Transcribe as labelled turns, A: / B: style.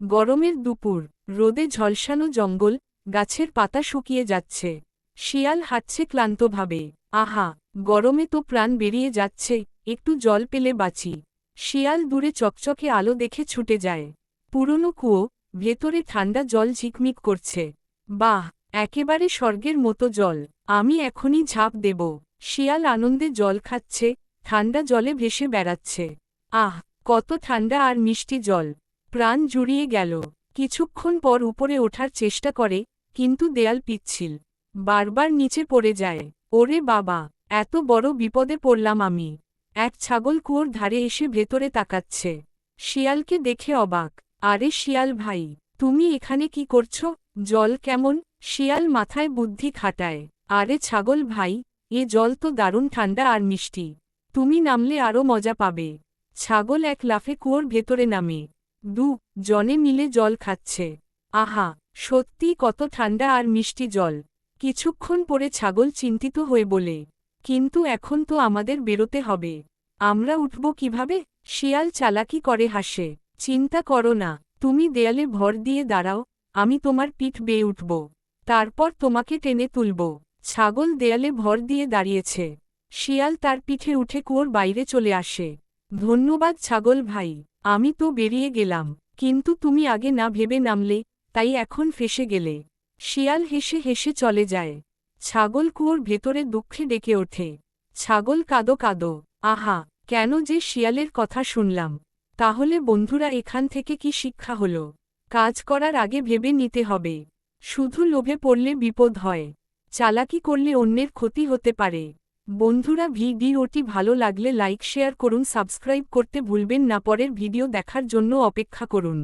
A: গরমের দুপুর, রোদে ঝলসানো জঙ্গল, গাছের পাতা শুকিয়ে যাচ্ছে। শিয়াল হাঁটছে ক্লান্তভাবে। আহা, গরমে তো প্রাণ বেরিয়ে যাচ্ছে, একটু জল পেলে বাঁচি। শিয়াল দূরে চকচকে আলো দেখে ছুটে যায়। পুরনো কুয়ো, ভেতরে ঠান্ডা জল ঝিকমিক করছে। বাহ, একেবারে স্বর্গের মতো জল, আমি এখনই ঝাঁপ দেব। শিয়াল আনন্দে জল খাচ্ছে, ঠান্ডা জলে ভেসে বেড়াচ্ছে। আহ, কত ঠান্ডা আর মিষ্টি জল! প্রাণ জুড়িয়ে গেল। কিছুক্ষণ পর উপরে ওঠার চেষ্টা করে, কিন্তু দেয়াল পিচ্ছিল। বারবার নিচে পড়ে যায়। ওরে বাবা, এত বড় বিপদে পড়লাম আমি। এক ছাগল কুয়োর ধারে এসে ভেতরে তাকাচ্ছে। শিয়ালকে দেখে অবাক। আরে শিয়াল ভাই, তুমি এখানে কি করছো? জল কেমন? শিয়াল মাথায় বুদ্ধি খাটায়। আরে ছাগল ভাই, এ জল তো দারুণ ঠান্ডা আর মিষ্টি। তুমি নামলে আরও মজা পাবে। ছাগল এক লাফে কুয়োর ভেতরে নামে। জনে মিলে জল খাচ্ছে। আহা, সত্যি কত ঠান্ডা আর মিষ্টি জল! কিছুক্ষণ পরে ছাগল চিন্তিত হয়ে বলে, কিন্তু এখন তো আমাদের বেরোতে হবে। আমরা উঠব কিভাবে? শিয়াল চালাকি করে হাসে। চিন্তা করো না, তুমি দেয়ালে ভর দিয়ে দাঁড়াও, আমি তোমার পিঠ বেয়ে উঠব। তারপর তোমাকে টেনে তুলব। ছাগল দেয়ালে ভর দিয়ে দাঁড়িয়েছে। শিয়াল তার পিঠে উঠে কুয়োর বাইরে চলে আসে। ধন্যবাদ ছাগল ভাই, আমি তো বেরিয়ে গেলাম, কিন্তু তুমি আগে না ভেবে নামলে, তাই এখন ফেঁসে গেলে। শিয়াল হেসে হেসে চলে যায়। ছাগল কুয়োর ভেতরে দুঃখে ডেকে ওঠে। ছাগল কাঁদো কাঁদো। আহা, কেন যে শিয়ালের কথা শুনলাম! তাহলে বন্ধুরা, এখান থেকে কি শিক্ষা হলো? কাজ করার আগে ভেবে নিতে হবে। শুধু লোভে পড়লে বিপদ হয়। চালাকি করলে অন্যের ক্ষতি হতে পারে। বন্ধুরা, ভিডিওটি ভালো লাগলে লাইক শেয়ার করুন, সাবস্ক্রাইব করতে ভুলবেন না। পরের ভিডিও দেখার জন্য অপেক্ষা করুন।